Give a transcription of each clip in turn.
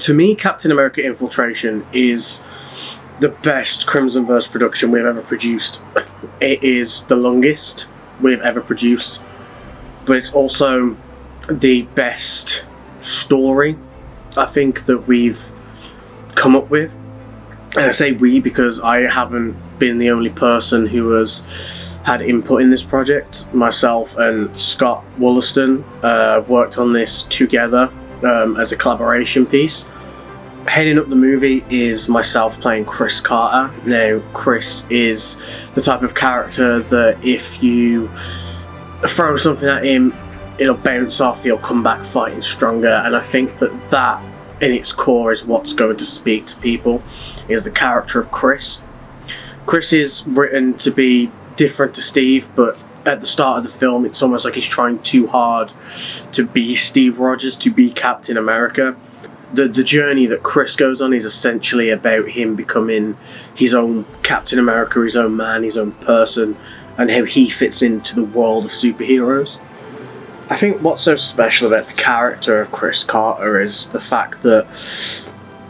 To me, Captain America Infiltration is the best Crimsonverse production we've ever produced. It is the longest we've ever produced, but it's also the best story I think that we've come up with. And I say we because I haven't been the only person who has had input in this project. Myself and Scott Wollaston worked on this together as a collaboration piece. Heading up the movie is myself playing Chris Carter. Now, Chris is the type of character that if you throw something at him, it'll bounce off, he'll come back fighting stronger, and I think that that in its core is what's going to speak to people, is the character of Chris. Chris is written to be different to Steve, but at the start of the film it's almost like he's trying too hard to be Steve Rogers, to be Captain America. The journey that Chris goes on is essentially about him becoming his own Captain America, his own man, his own person, and how he fits into the world of superheroes. I think what's so special about the character of Chris Carter is the fact that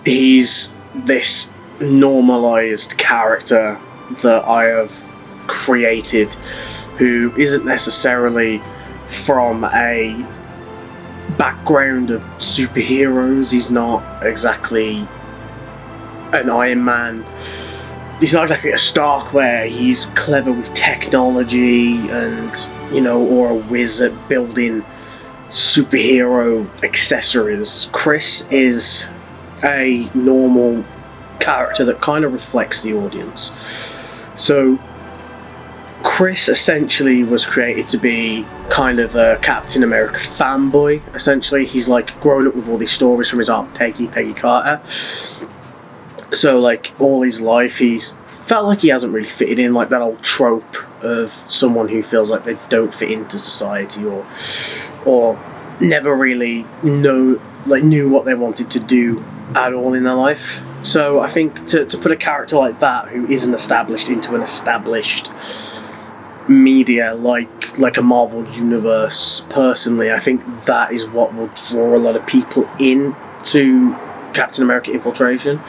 he's this normalised character that I have created, who isn't necessarily from a background of superheroes. He's not exactly an Iron Man. He's not exactly a Stark where he's clever with technology and, you know, or a whiz at building superhero accessories. Chris is a normal character that kind of reflects the audience. So Chris essentially was created to be kind of a Captain America fanboy. Essentially, he's like grown up with all these stories from his aunt Peggy Carter. So like all his life he's felt like he hasn't really fitted in, like that old trope of someone who feels like they don't fit into society or never really knew what they wanted to do at all in their life. So I think to put a character like that who isn't established into an established media like a Marvel universe, personally I think that is what will draw a lot of people into Captain America Infiltration,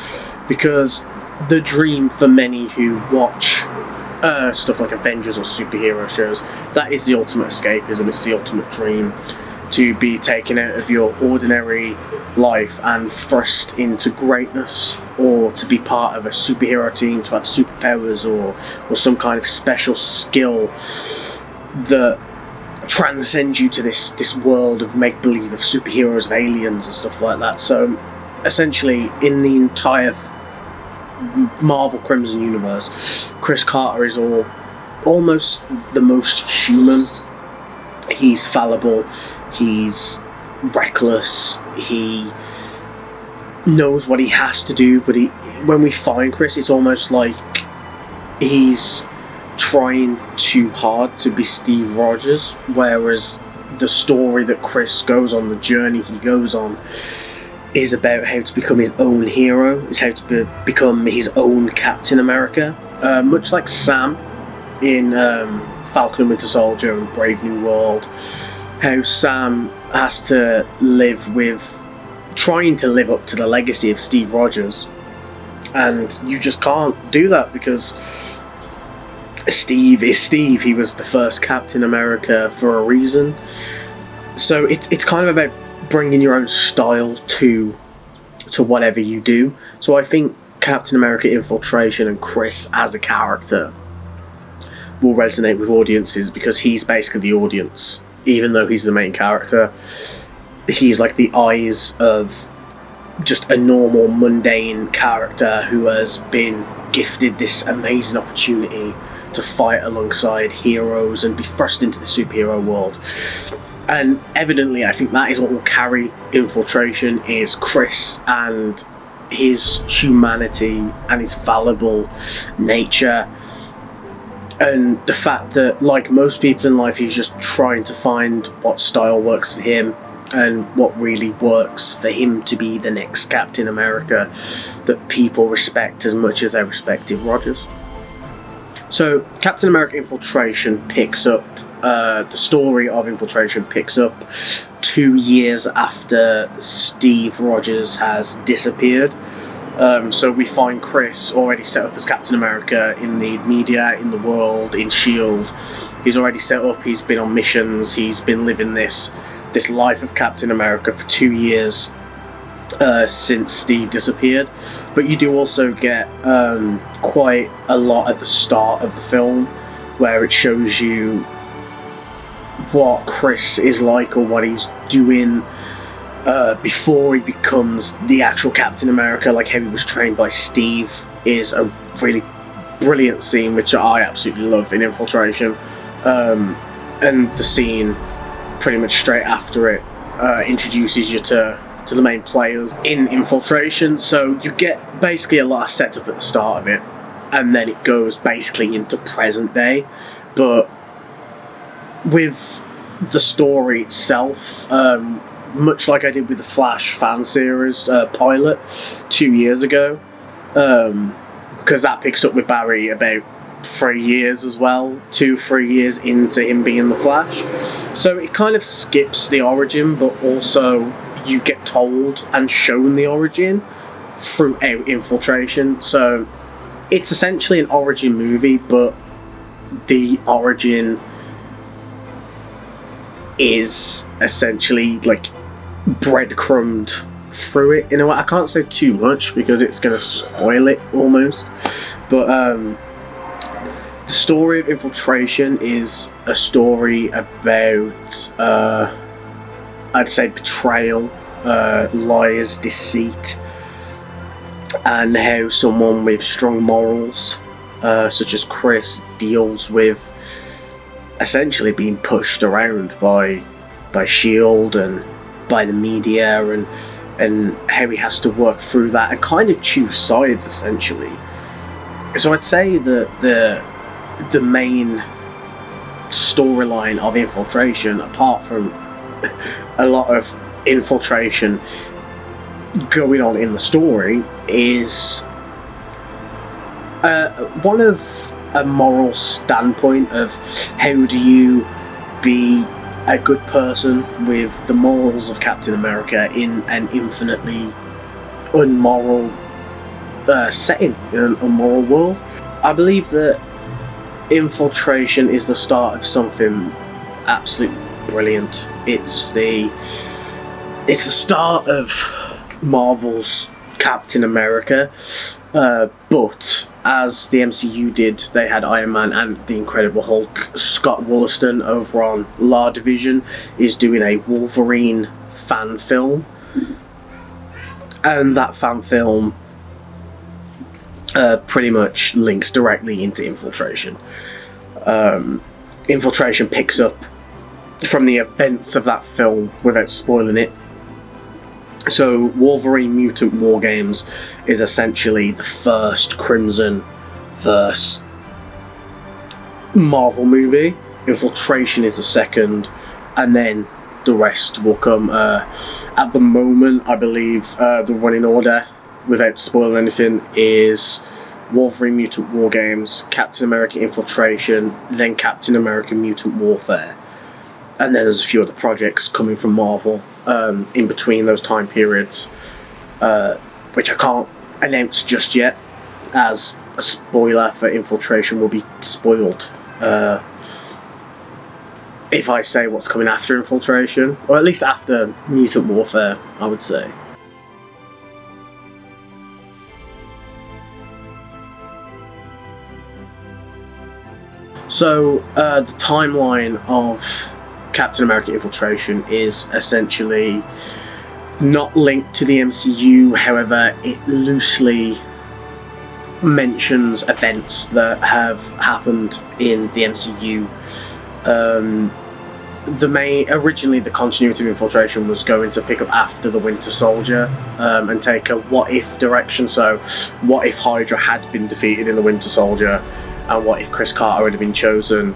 because the dream for many who watch stuff like Avengers or superhero shows, that is the ultimate escapism. It's the ultimate dream, to be taken out of your ordinary life and thrust into greatness, or to be part of a superhero team, to have superpowers or some kind of special skill that transcends you to this world of make-believe, of superheroes, of aliens and stuff like that. So essentially in the entire Marvel Crimson universe, Chris Carter is almost the most human. He's fallible, he's reckless, he knows what he has to do, but when we find Chris, it's almost like he's trying too hard to be Steve Rogers, whereas the story that Chris goes on, the journey he goes on, is about how to become his own hero. It's how to become his own Captain America, much like Sam in Falcon and Winter Soldier and Brave New World. How Sam has to live with trying to live up to the legacy of Steve Rogers, and you just can't do that because Steve is Steve. He was the first Captain America for a reason. So it's kind of about bringing your own style to whatever you do. So I think Captain America Infiltration and Chris as a character will resonate with audiences because he's basically the audience. Even though he's the main character, he's like the eyes of just a normal, mundane character who has been gifted this amazing opportunity to fight alongside heroes and be thrust into the superhero world. And evidently, I think that is what will carry Infiltration, is Chris and his humanity and his fallible nature, and the fact that, like most people in life, he's just trying to find what style works for him and what really works for him to be the next Captain America that people respect as much as they respect Steve Rogers. So Captain America Infiltration picks up, the story of Infiltration picks up 2 years after Steve Rogers has disappeared. So we find Chris already set up as Captain America in the media, in the world, in S.H.I.E.L.D. He's already set up, he's been on missions, he's been living this life of Captain America for 2 years since Steve disappeared. But you do also get quite a lot at the start of the film where it shows you what Chris is like, or what he's doing before he becomes the actual Captain America, like how he was trained by Steve. Is a really brilliant scene which I absolutely love in Infiltration. And the scene pretty much straight after it introduces you to the main players in Infiltration. So you get basically a lot of setup at the start of it, and then it goes basically into present day. But with the story itself, much like I did with the Flash fan series pilot 2 years ago, because that picks up with Barry about 3 years as well, 2-3 years into him being the Flash. So it kind of skips the origin, but also you get told and shown the origin throughout Infiltration. So it's essentially an origin movie, but the origin is essentially like breadcrumbed through it in a way. I can't say too much because it's going to spoil it almost, but the story of Infiltration is a story about I'd say betrayal, lies, deceit, and how someone with strong morals such as Chris deals with essentially being pushed around by S.H.I.E.L.D. and by the media, and how he has to work through that and kind of choose sides essentially. So I'd say that the main storyline of Infiltration, apart from a lot of infiltration going on in the story, is one of a moral standpoint of how do you be a good person with the morals of Captain America in an infinitely unmoral setting, in an immoral world. I believe that Infiltration is the start of something absolutely brilliant. It's the start of Marvel's Captain America, but as the MCU did, they had Iron Man and the Incredible Hulk. Scott Wollaston over on La Division is doing a Wolverine fan film, and that fan film pretty much links directly into Infiltration. Infiltration picks up from the events of that film without spoiling it. So Wolverine Mutant WARGAMES is essentially the first Crimsonverse Marvel movie. Infiltration is the second, and then the rest will come. At the moment, I believe the running order, without spoiling anything, is Wolverine Mutant WarGames, Captain America Infiltration, then Captain America Mutant Warfare. And then there's a few other projects coming from Marvel in between those time periods, which I can't announce just yet, as a spoiler for Infiltration will be spoiled if I say what's coming after Infiltration, or at least after Mutant Warfare, I would say. So, the timeline of Captain America Infiltration is essentially not linked to the MCU, however, it loosely mentions events that have happened in the MCU. Originally the continuity of Infiltration was going to pick up after the Winter Soldier and take a what-if direction. So, what if Hydra had been defeated in the Winter Soldier, and what if Chris Carter had been chosen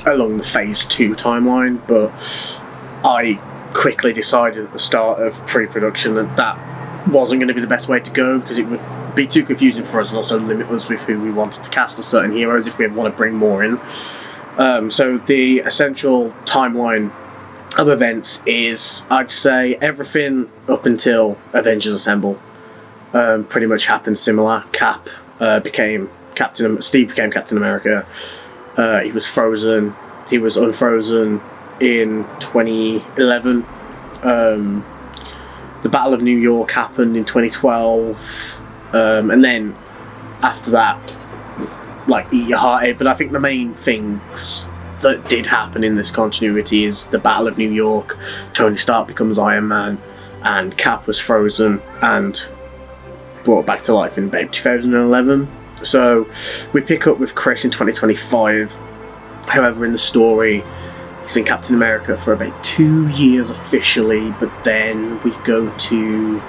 along the Phase 2 timeline? But I quickly decided at the start of pre-production that that wasn't going to be the best way to go, because it would be too confusing for us and also limit us with who we wanted to cast as certain heroes if we want to bring more in. So the essential timeline of events is, I'd say, everything up until Avengers Assemble pretty much happened similar. Steve became Captain America. He was frozen. He was unfrozen in 2011. The Battle of New York happened in 2012. And then after that, like, eat your heart out. But I think the main things that did happen in this continuity is the Battle of New York. Tony Stark becomes Iron Man, and Cap was frozen and brought back to life in about 2011. So we pick up with Chris in 2025. However, in the story, he's been Captain America for about 2 years officially, but then we go to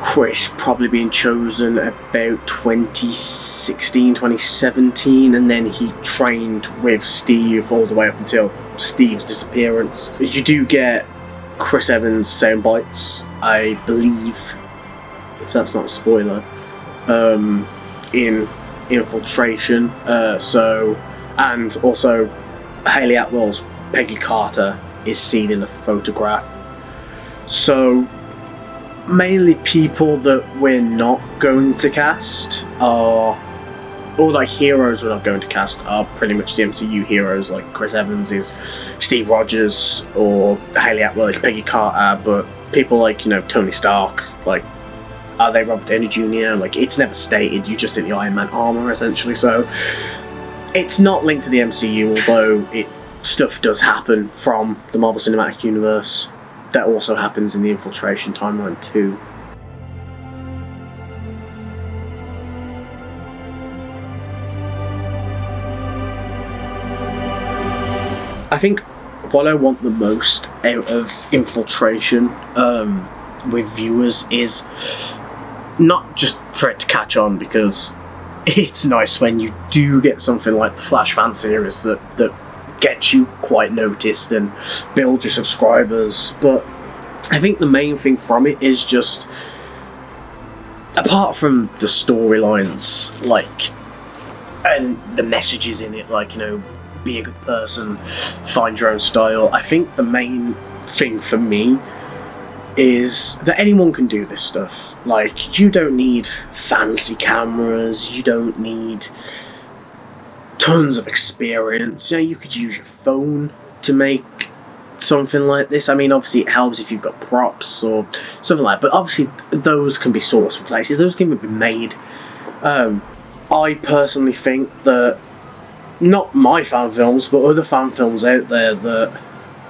Chris probably being chosen about 2016, 2017, and then he trained with Steve all the way up until Steve's disappearance. You do get Chris Evans sound bites, I believe, if that's not a spoiler, in Infiltration. And also Hayley Atwell's Peggy Carter is seen in a photograph. So mainly people that we're not going to cast or like heroes we're not going to cast are pretty much the MCU heroes. Like Chris Evans is Steve Rogers, or Hayley Atwell is Peggy Carter, but people like, you know, Tony Stark, like, are they Robert Downey Jr.? Like, it's never stated, you just see the Iron Man armour essentially, so it's not linked to the MCU, although stuff does happen from the Marvel Cinematic Universe that also happens in the Infiltration timeline too. I think what I want the most out of Infiltration with viewers is not just for it to catch on, because it's nice when you do get something like the Flash fan series that gets you quite noticed and build your subscribers, but I think the main thing from it is just, apart from the storylines, like, and the messages in it, like, you know, be a good person, find your own style, I think the main thing for me is that anyone can do this stuff. Like, you don't need fancy cameras, you don't need tons of experience. You know, you could use your phone to make something like this. I mean, obviously it helps if you've got props or something like that, but obviously those can be sourced from places, those can be made. I personally think that, not my fan films, but other fan films out there that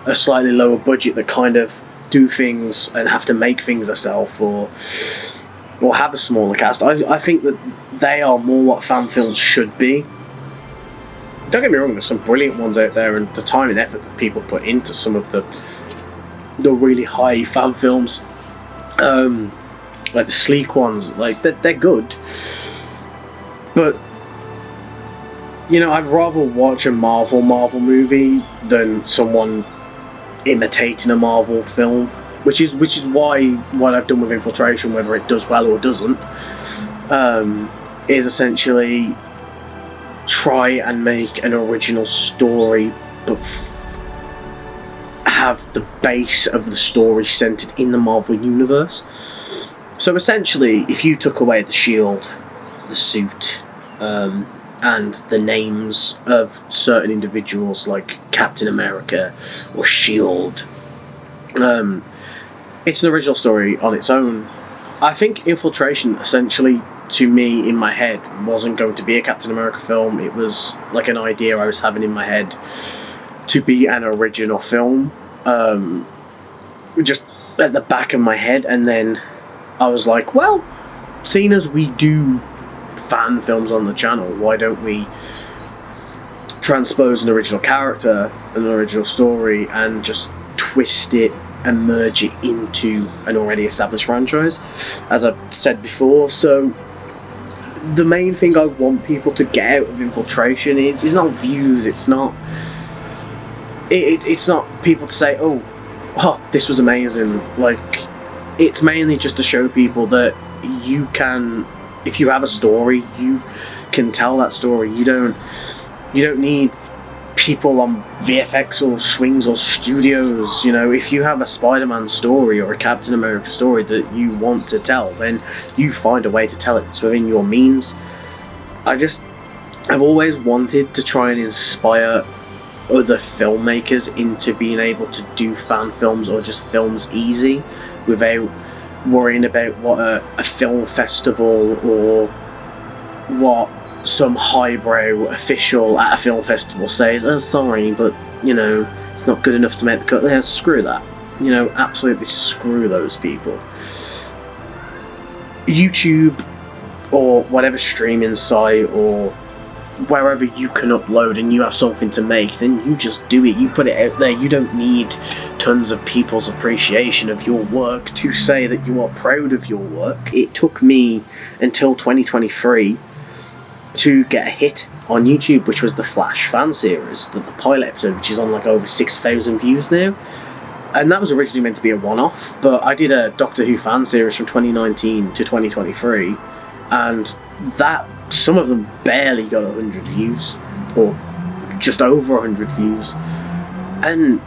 are slightly lower budget, that kind of do things and have to make things themselves, or have a smaller cast, I think that they are more what fan films should be. Don't get me wrong, there's some brilliant ones out there, and the time and effort that people put into some of the really high fan films, like the sleek ones, like they're good. But, you know, I'd rather watch a Marvel movie than someone imitating a Marvel film, which is why what I've done with Infiltration, whether it does well or doesn't, is essentially try and make an original story, but have the base of the story centered in the Marvel universe. So essentially, if you took away the shield, the suit, and the names of certain individuals like Captain America or Shield, it's an original story on its own. I think Infiltration, essentially, to me, in my head, wasn't going to be a Captain America film. It was like an idea I was having in my head to be an original film, just at the back of my head, and then I was like, well, seeing as we do fan films on the channel, why don't we transpose an original character, an original story, and just twist it and merge it into an already established franchise, as I've said before. So the main thing I want people to get out of Infiltration is not views, it's not people to say, oh, this was amazing. Like, it's mainly just to show people that you can, if you have a story, you can tell that story. You don't need people on VFX or swings or studios. You know, if you have a Spider-Man story or a Captain America story that you want to tell, then you find a way to tell it that's within your means. I've always wanted to try and inspire other filmmakers into being able to do fan films or just films easy without worrying about what a film festival or what some highbrow official at a film festival says. Oh, sorry, but, you know, it's not good enough to make the cut. Yeah, screw that. You know, absolutely screw those people. YouTube or whatever streaming site or wherever you can upload and you have something to make, then you just do it. You put it out there. You don't need tons of people's appreciation of your work to say that you are proud of your work. It took me until 2023 to get a hit on YouTube, which was the Flash fan series, the pilot episode, which is on like over 6,000 views now. And that was originally meant to be a one-off, but I did a Doctor Who fan series from 2019 to 2023, and that, some of them barely got 100 views, or just over 100 views. And,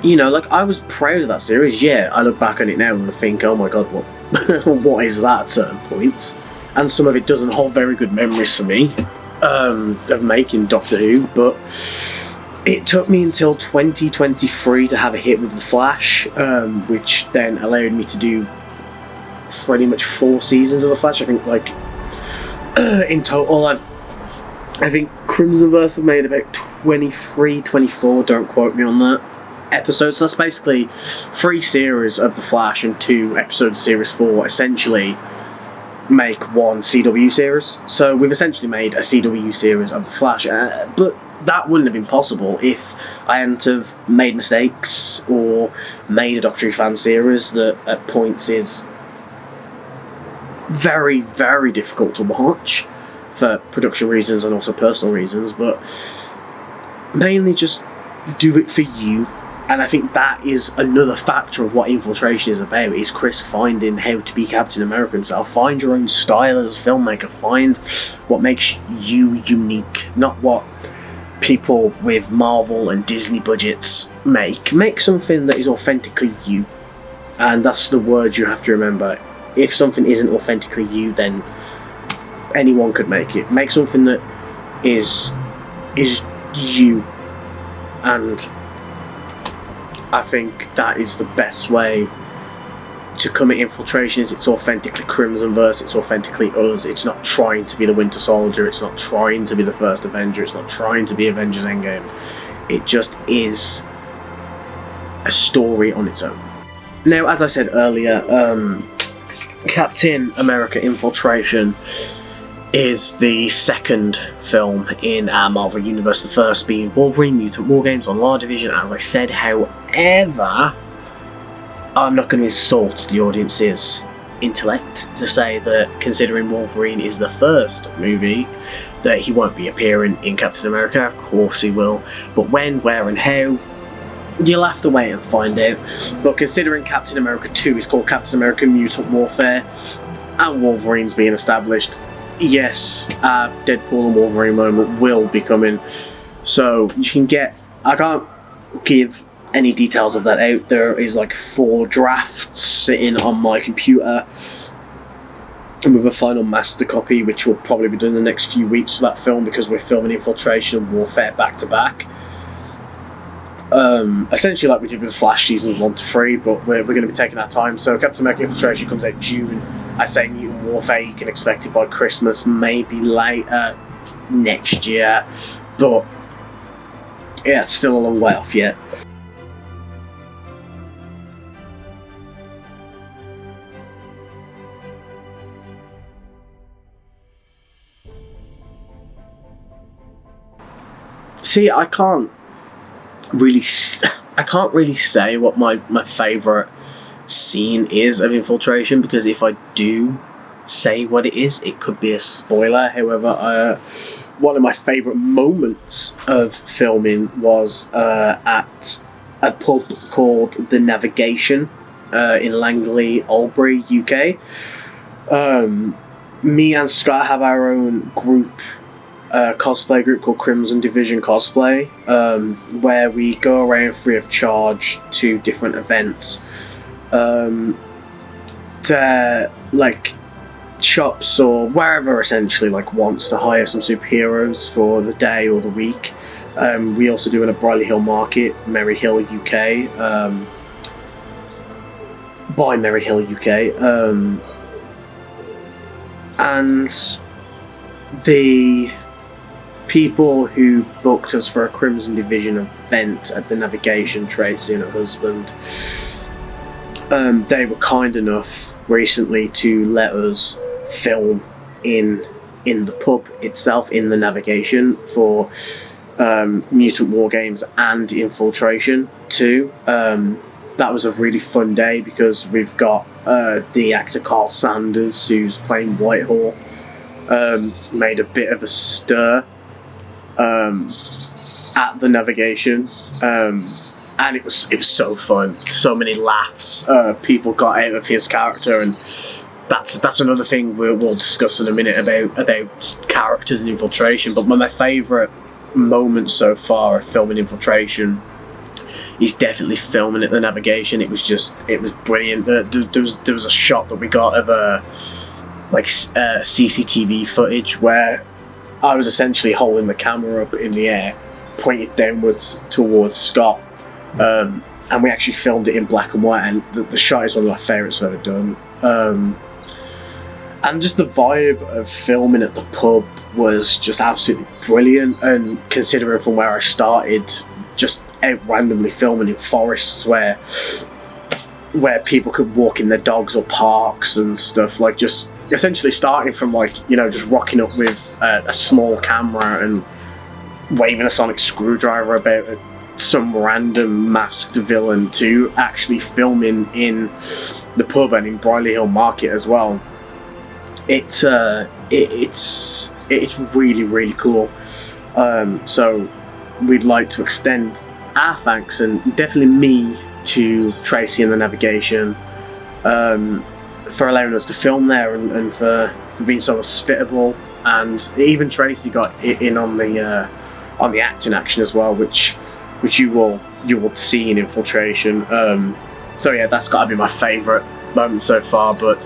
you know, like, I was proud of that series. Yeah, I look back on it now and I think, oh my god, what is that at certain points? And some of it doesn't hold very good memories for me of making Doctor Who, but it took me until 2023 to have a hit with The Flash, which then allowed me to do pretty much 4 seasons of The Flash. I think, like, in total, I think Crimsonverse have made about 23, 24, don't quote me on that, episodes. So that's basically 3 series of The Flash and 2 episodes of Series 4, essentially make 1 CW series. So we've essentially made a CW series of The Flash, but that wouldn't have been possible if I hadn't have made mistakes or made a Doctor Who fan series that at points is very, very difficult to watch for production reasons and also personal reasons, but mainly just do it for you. And I think that is another factor of what Infiltration is about, is Chris finding how to be Captain America himself. Find your own style as a filmmaker. Find what makes you unique, not what people with Marvel and Disney budgets make. Make something that is authentically you. And that's the word you have to remember. If something isn't authentically you, then anyone could make it. Make something that is you. And I think that is the best way to come at Infiltration. Is it's authentically Crimsonverse, it's authentically us. It's not trying to be the Winter Soldier, it's not trying to be the first Avenger, it's not trying to be Avengers Endgame. It just is a story on its own. Now, as I said earlier, Captain America Infiltration is the second film in our Marvel Universe, the first being Wolverine, Mutant WarGames on Lar Division, as I said. However, I'm not going to insult the audience's intellect to say that, considering Wolverine is the first movie, that he won't be appearing in Captain America. Of course he will, but when, where and how, you'll have to wait and find out. But considering Captain America 2 is called Captain America Mutant Warfare, and Wolverine's being established, yes, Deadpool and Wolverine moment will be coming. So you can get, I can't give any details of that out. There is like 4 drafts sitting on my computer, and with a final master copy, which will probably be done in the next few weeks for that film, because we're filming Infiltration and Warfare back to back. Essentially like we did with Flash seasons 1 to 3, but we're going to be taking our time. So Captain America Infiltration comes out June. I say Mutant Warfare, you can expect it by Christmas, maybe later next year, but yeah, it's still a long way off yet. See, I can't really say what my favourite scene is of Infiltration, because if I do say what it is, it could be a spoiler. However, one of my favourite moments of filming was at a pub called The Navigation in Langley, Albury, UK. Me and Scott have our own group a cosplay group called Crimson Division Cosplay, where we go around free of charge to different events, to like shops or wherever essentially like wants to hire some superheroes for the day or the week. We also do in a Briley Hill Market, Merry Hill, UK. By Merry Hill, UK. And the people who booked us for a Crimson Division event at the Navigation, Tracy and her husband, they were kind enough recently to let us film in the pub itself, in the Navigation, for Mutant WARGAMES and Infiltration too. That was a really fun day because we've got the actor Carl Sanders, who's playing Whitehall, made a bit of a stir at the Navigation, and it was so fun. So many laughs people got out of his character, and that's another thing we'll discuss in a minute about characters and Infiltration. But my favourite moment so far of filming Infiltration is definitely filming at the Navigation. It was brilliant. There was a shot that we got of CCTV footage where I was essentially holding the camera up in the air, pointed downwards towards Scott, and we actually filmed it in black and white, and the shot is one of my favourites I've ever done. And just the vibe of filming at the pub was just absolutely brilliant, and considering from where I started, just out randomly filming in forests where people could walk in their dogs or parks and stuff, like just essentially starting from just rocking up with a small camera and waving a sonic screwdriver about some random masked villain to actually filming in the pub and in Briley Hill Market as well. It's really, really cool. So we'd like to extend our thanks, and definitely me, to Tracy and the Navigation, for allowing us to film there, and for being so hospitable. And even Tracy got in on the acting action as well, which you will see in Infiltration. So yeah, that's got to be my favourite moment so far. But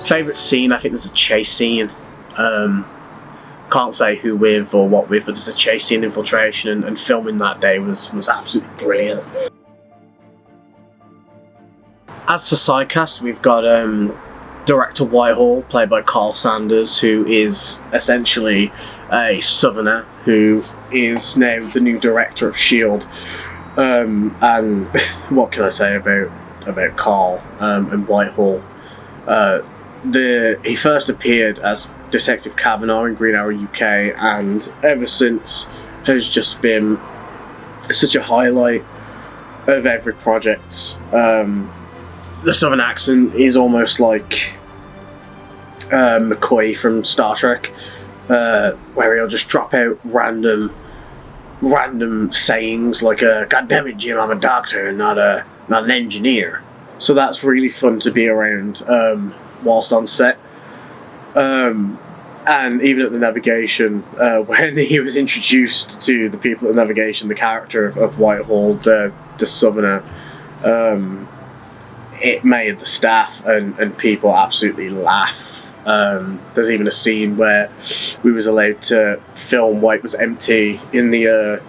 favourite scene, I think there's a chase scene. Can't say who with or what with, but there's a chase scene in Infiltration, and filming that day was absolutely brilliant. As for sidecast, we've got Director Whitehall, played by Carl Sanders, who is essentially a Southerner who is now the new director of S.H.I.E.L.D. And what can I say about Carl and Whitehall? He first appeared as Detective Kavanagh in Green Arrow UK, and ever since has just been such a highlight of every project. The Southern accent is almost like McCoy from Star Trek, where he'll just drop out random sayings like "God damn it, Jim, I'm a doctor and not an engineer." So that's really fun to be around whilst on set. And even at the Navigation, when he was introduced to the people at the Navigation, the character of Whitehall, the Southerner, it made the staff and people absolutely laugh. There's even a scene where we was allowed to film White was empty in the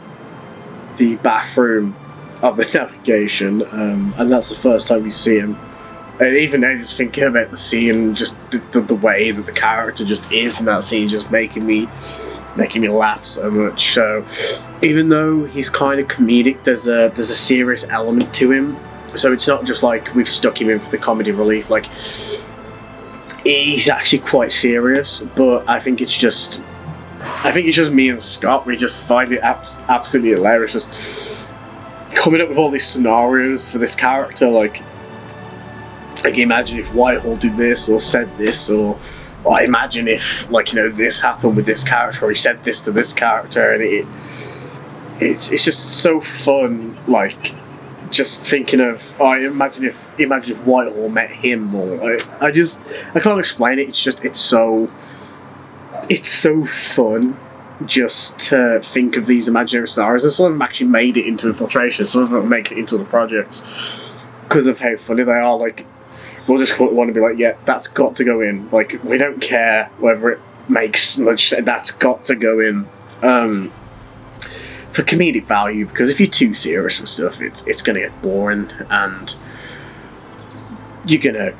bathroom of the Navigation, and that's the first time you see him. And even now, just thinking about the scene, just the way that the character just is in that scene, just making me laugh so much. So even though he's kind of comedic, there's a serious element to him. So it's not just like we've stuck him in for the comedy relief. Like, he's actually quite serious. But I think it's just me and Scott. We just find it absolutely hilarious. Just coming up with all these scenarios for this character, like imagine if Whitehall did this or said this, or imagine if this happened with this character, or he said this to this character, and it's just so fun. Like, just thinking of imagine if Whitehall met him, or I can't explain it. It's so fun. just to think of these imaginary scenarios, and some of them actually made it into Infiltration, some of them make it into the projects because of how funny they are. Like, we'll just want to be like, yeah, that's got to go in. Like, we don't care whether it makes much sense, that's got to go in. For comedic value, because if you're too serious and stuff, it's gonna get boring, and you're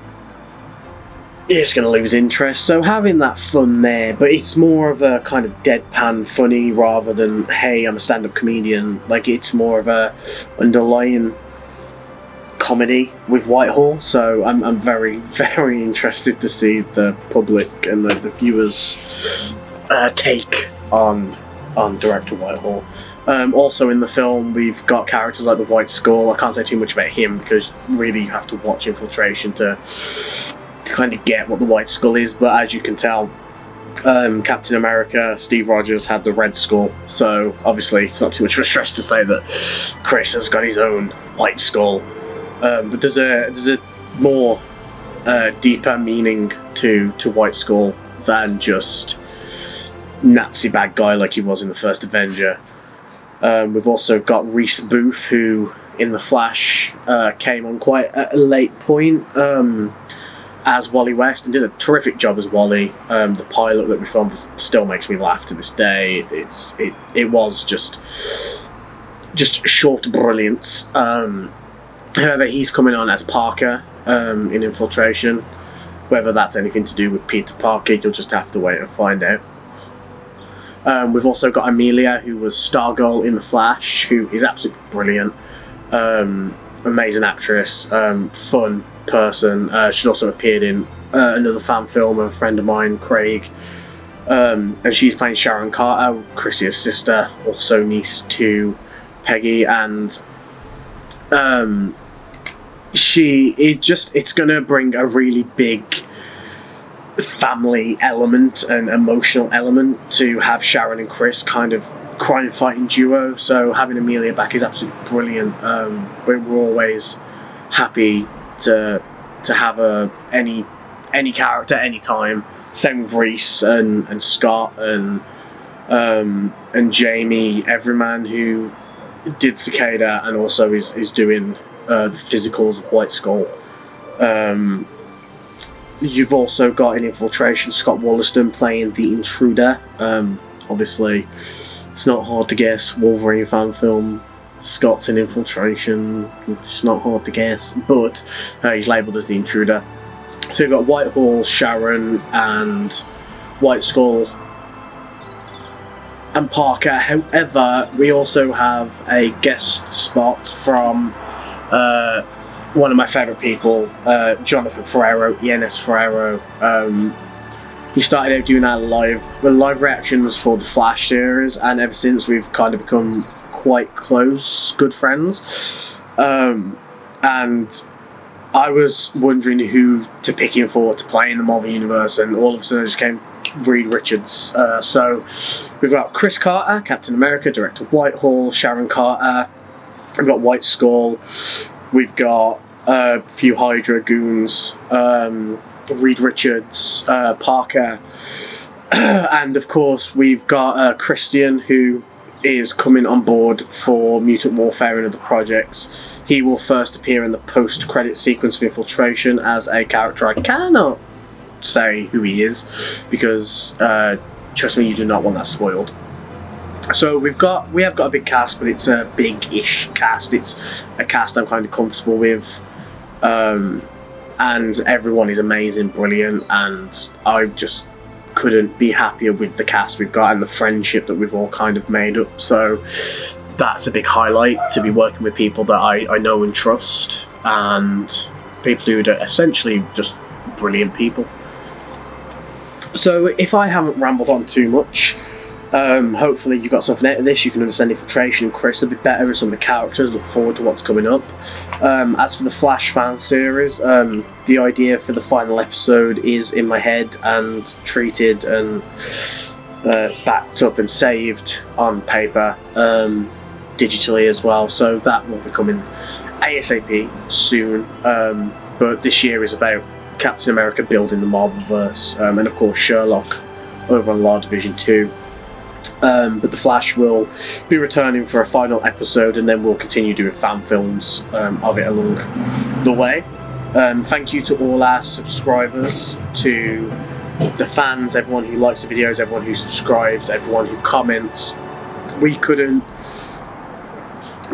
just gonna lose interest. So having that fun there, but it's more of a kind of deadpan funny rather than, hey, I'm a stand-up comedian. Like, it's more of a underlying comedy with Whitehall. So I'm very, very interested to see the public and the viewers take on director Whitehall. Also in the film, we've got characters like the White Skull. I can't say too much about him because really you have to watch Infiltration to kind of get what the White Skull is. But as you can tell, Captain America, Steve Rogers, had the Red Skull. So obviously it's not too much of a stretch to say that Chris has got his own White Skull. But there's a more deeper meaning to White Skull than just Nazi bad guy like he was in the first Avenger. We've also got Reese Booth, who in The Flash came on quite at a late point as Wally West and did a terrific job as Wally. The pilot that we filmed still makes me laugh to this day. It was just short brilliance. However, he's coming on as Parker in Infiltration. Whether that's anything to do with Peter Parker, you'll just have to wait and find out. We've also got Amelia, who was Stargirl in The Flash, who is absolutely brilliant. Amazing actress, fun person. She's also appeared in another fan film of a friend of mine, Craig. And she's playing Sharon Carter, Chrissy's sister, also niece to Peggy. And it's going to bring a really big family element and emotional element to have Sharon and Chris kind of crime fighting duo. So having Amelia back is absolutely brilliant. We're always happy to have any character anytime. Same with Reese and Scott and Jamie Everyman, who did Cicada and also is doing the physicals of White Skull. You've also got in Infiltration Scott Wollaston playing the Intruder. Obviously, it's not hard to guess. Wolverine fan film. Scott's in Infiltration. It's not hard to guess, but he's labelled as the Intruder. So you've got Whitehall, Sharon, and White Skull, and Parker. However, we also have a guest spot from one of my favourite people, Jonathan Ferrero, ENSFERRERO. He started out doing our live reactions for the Flash series, and ever since we've kind of become quite close, good friends. And I was wondering who to pick him for to play in the Marvel Universe, and all of a sudden it just came Reed Richards. So we've got Chris Carter, Captain America, director Whitehall, Sharon Carter, we've got White Skull, we've got a few Hydra goons, Reed Richards, Parker, and of course we've got Christian, who is coming on board for Mutant Warfare and other projects. He will first appear in the post-credit sequence of Infiltration as a character I cannot say who he is, because trust me, you do not want that spoiled. So we have got a big cast, but it's a big-ish cast. It's a cast I'm kind of comfortable with, and everyone is amazing, brilliant, and I just couldn't be happier with the cast we've got and the friendship that we've all kind of made up. So that's a big highlight, to be working with people that I know and trust, and people who are essentially just brilliant people. So if I haven't rambled on too much, hopefully you got something out of this. You can understand Infiltration and Chris a bit better and some of the characters. Look forward to what's coming up. As for the Flash fan series, the idea for the final episode is in my head and treated and backed up and saved on paper, digitally as well. So that will be coming ASAP soon. But this year is about Captain America building the Marvelverse, and of course Sherlock over on Law Division 2. But the Flash will be returning for a final episode, and then we'll continue doing fan films of it along the way. Thank you to all our subscribers, to the fans, everyone who likes the videos, everyone who subscribes, everyone who comments. We couldn't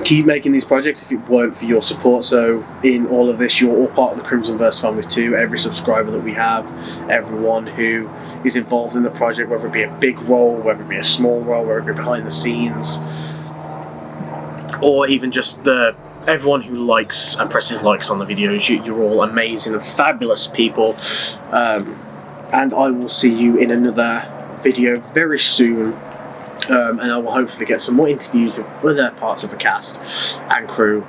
keep making these projects if it weren't for your support. So in all of this, you're all part of the Crimsonverse family too. Every subscriber that we have, everyone who is involved in the project, whether it be a big role, whether it be a small role, whether it be behind the scenes, or even just everyone who likes and presses likes on the videos, you're all amazing and fabulous people. And I will see you in another video very soon. And I will hopefully get some more interviews with other parts of the cast and crew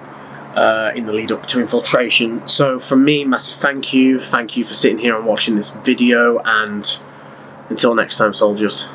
in the lead up to Infiltration. So from me, massive thank you for sitting here and watching this video, and until next time, soldiers.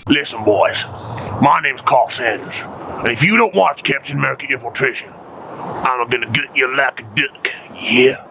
Listen, boys, my name's Carl Sanders, and if you don't watch Captain America Infiltration, I'm gonna gut you like a duck, yeah?